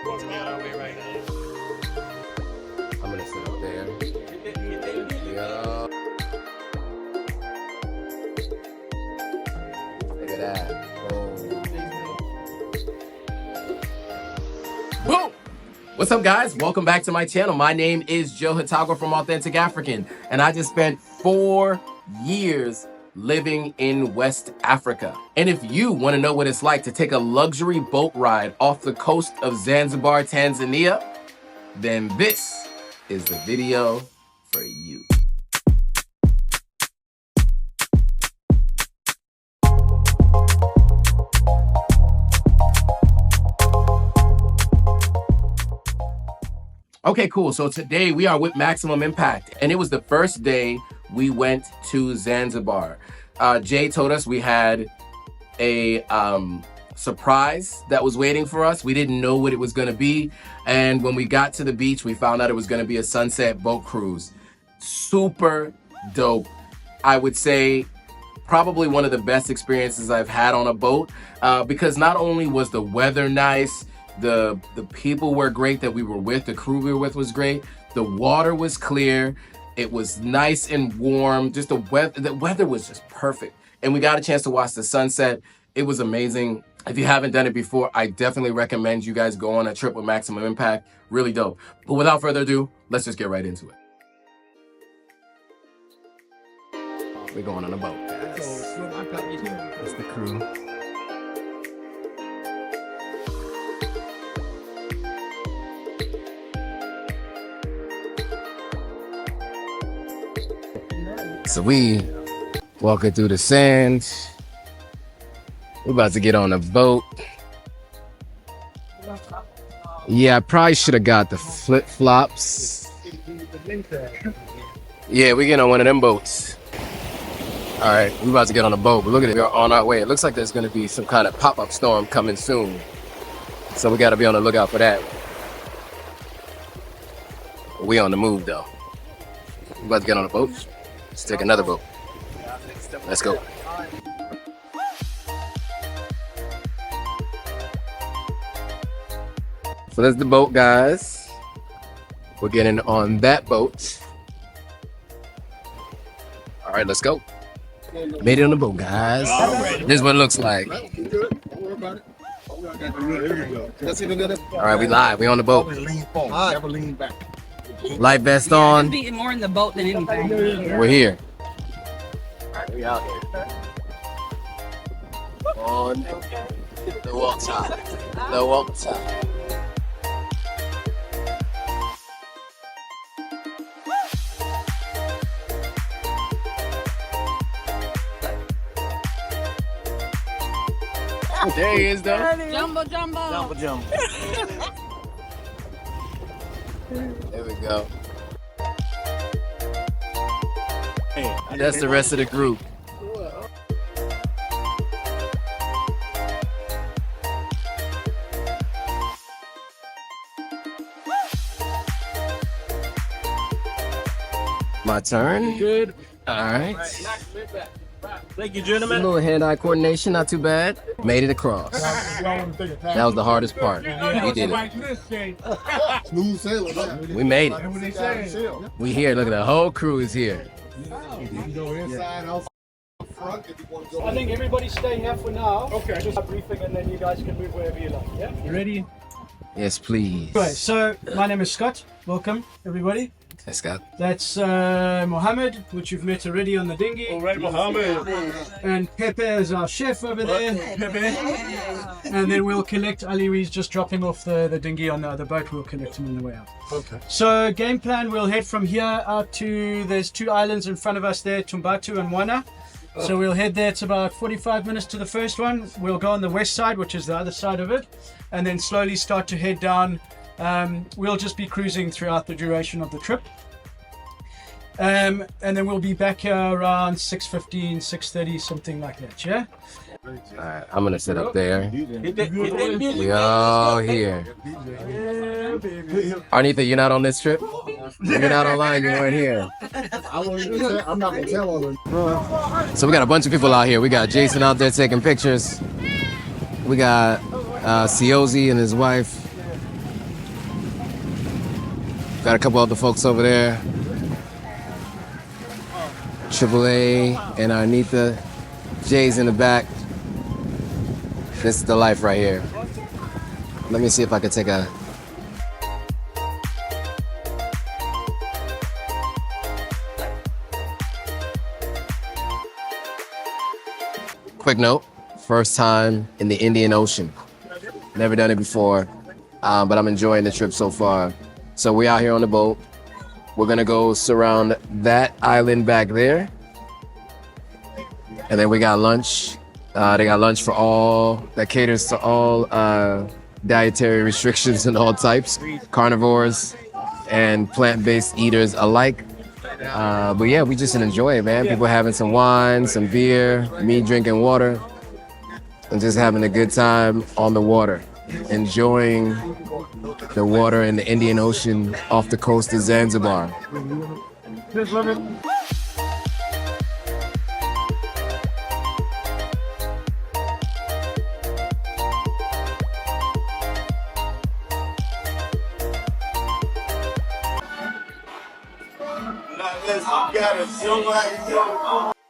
to get our way right now. I'm gonna sit up there. Yo. Look at that. Boom! What's up, guys? Welcome back to my channel. My name is Joe Hitago from Authentic African, and I just spent 4 years living in West Africa. And if you want to know what it's like to take a luxury boat ride off the coast of Zanzibar, Tanzania, then this is the video for you. Okay, cool. So today we are with Maximum Impact, and it was the first day we went to Zanzibar. Jay told us we had a surprise that was waiting for us. We didn't know what it was going to be, and when we got to the beach, we found out it was going to be a sunset boat cruise. Super dope. I would say probably one of the best experiences I've had on a boat, because not only was the weather nice, the people were great that we were with, the crew we were with was great, the water was clear, it was nice and warm, just the weather was just perfect. And we got a chance to watch the sunset. It was amazing. If you haven't done it before, I definitely recommend you guys go on a trip with Maximum Impact. Really dope. But without further ado, let's just get right into it. We're going on a boat, guys. That's the crew. So we walking through the sand. We're about to get on a boat. Yeah, I probably should have got the flip-flops. Yeah, we get on one of them boats. All right, we're about to get on a boat, but look at it, we're on our way. It looks like there's gonna be some kind of pop-up storm coming soon. So we gotta be on the lookout for that. We on the move though. We're about to get on a boat. Let's take another boat. Let's go. So that's the boat, guys. We're getting on that boat. All right, let's go. Made it on the boat, guys. This is what it looks like. All right, we live. We on the boat. Never lean back. Life vest on. Being more in the boat than anything. We're here. We out here. On the water. The water. There he is, though. Jumbo, jumbo. There we go. That's the rest of the group. My turn. Good. All right. Thank you, gentlemen. A little hand-eye coordination, not too bad. Made it across. That was the hardest part. We did it. Smooth sailing. We made it. We here. Look at the whole crew is here. I think everybody stay here for now. Okay. Just a briefing and then you guys can move wherever you like. Yeah? You ready? Yes, please. Anyway, so my name is Scott. Welcome, everybody. Hey, Scott. That's Mohammed, which you've met already on the dinghy. All right, Mohammed. And Pepe is our chef over there. Pepe. And then we'll collect Ali. He's just dropping off the dinghy on the other boat. We'll collect him on the way out. Okay. So game plan, we'll head from here out to, there's 2 islands in front of us there, Tumbatu and Wana. So we'll head there. It's about 45 minutes to the first one. We'll go on the west side, which is the other side of it, and then slowly start to head down. We'll just be cruising throughout the duration of the trip. And then we'll be back here around 6:15, 6:30, something like that, yeah? Alright, I'm gonna sit up there. We all here. Arnita, you're not on this trip? You're not online, you weren't here. I'm not gonna tell them. So we got a bunch of people out here. We got Jason out there taking pictures. We got Siozi and his wife. Got a couple other folks over there. Triple A and Arnitha. Jay's in the back. This is the life right here. Let me see if I can take a... Quick note, first time in the Indian Ocean. Never done it before, but I'm enjoying the trip so far. So we're out here on the boat. We're gonna go surround that island back there. And then we got lunch. They got lunch for all, that caters to all dietary restrictions and all types, carnivores and plant-based eaters alike. But yeah, we just enjoy it, man. People having some wine, some beer, me drinking water, and just having a good time on the water. Enjoying the water in the Indian Ocean off the coast of Zanzibar.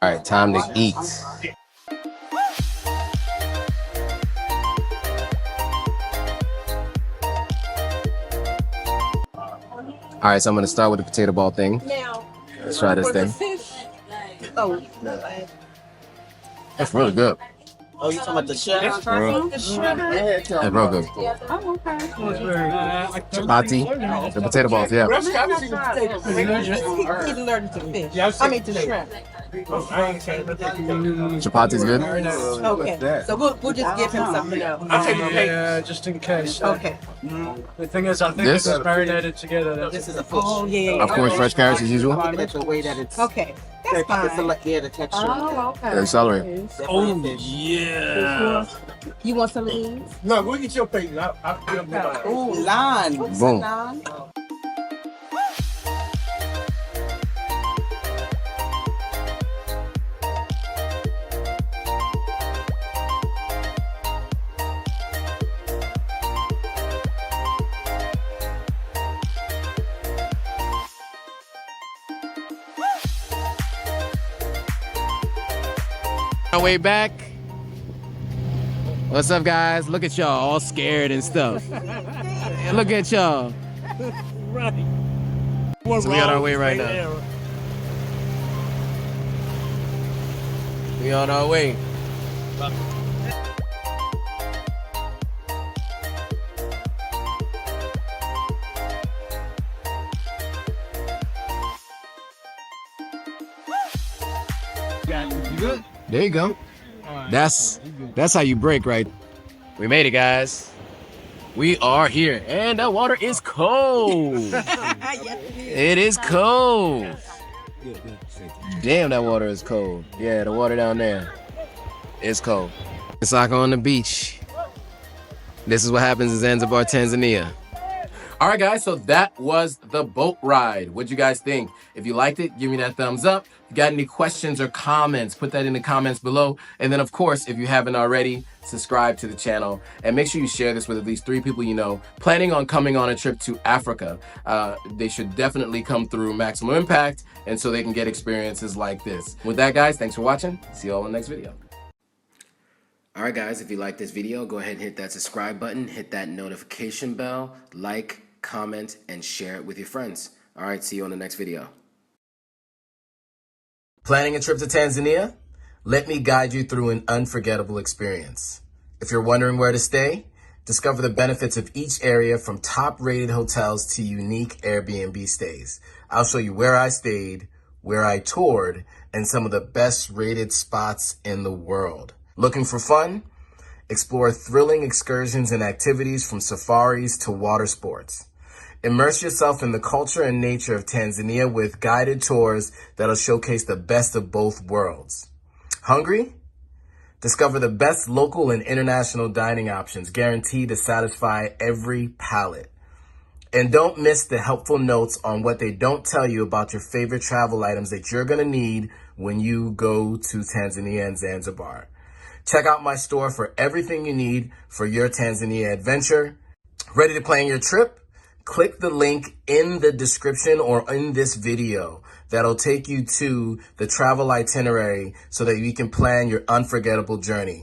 All right, time to eat. All right, so I'm gonna start with the potato ball thing. Let's try this thing. Oh, That's really good. Oh, you talking about the chef? That's real good. oh, okay. Chapati, the potato balls, yeah. He's allergic to fish. I mean to shrimp. Chapati's good. Okay, so we'll just give him something else. Yeah, just in case. Okay. The thing is, I think This? this is marinated together. This is a fish. Oh, yeah. Of course, fresh carrots as usual. That's the way that it's. Okay, that's It's fine. yeah, the texture. Oh, okay. And celery. Oh, Yeah. You want some of these? No, go get your plate. I'll put them in. Ooh, line. Boom. Our way back. What's up, guys? Look at y'all, all scared and stuff. Look at y'all. So we on our way right now. We on our way. There you go. That's how you break, right? We made it, guys. We are here, and the water is cold. It is cold. Damn, that water is cold. Yeah, the water down there is cold. It's like on the beach. This is what happens in Zanzibar, Tanzania. All right, guys, so that was the boat ride. What'd you guys think? If you liked it, give me that thumbs up. If you got any questions or comments, put that in the comments below. And then, of course, if you haven't already, subscribe to the channel. And make sure you share this with at least 3 people you know planning on coming on a trip to Africa. They should definitely come through Maximum Impact, and so they can get experiences like this. With that, guys, thanks for watching. See you all in the next video. All right, guys, if you like this video, go ahead and hit that subscribe button, hit that notification bell, like, comment, and share it with your friends. All right, see you on the next video. Planning a trip to Tanzania? Let me guide you through an unforgettable experience. If you're wondering where to stay, discover the benefits of each area from top-rated hotels to unique Airbnb stays. I'll show you where I stayed, where I toured, and some of the best-rated spots in the world. Looking for fun? Explore thrilling excursions and activities from safaris to water sports. Immerse yourself in the culture and nature of Tanzania with guided tours that'll showcase the best of both worlds. Hungry? Discover the best local and international dining options guaranteed to satisfy every palate. And don't miss the helpful notes on what they don't tell you about your favorite travel items that you're going to need when you go to Tanzania and Zanzibar. Check out my store for everything you need for your Tanzania adventure. Ready to plan your trip? click the link in the description or in this video that'll take you to the travel itinerary so that you can plan your unforgettable journey.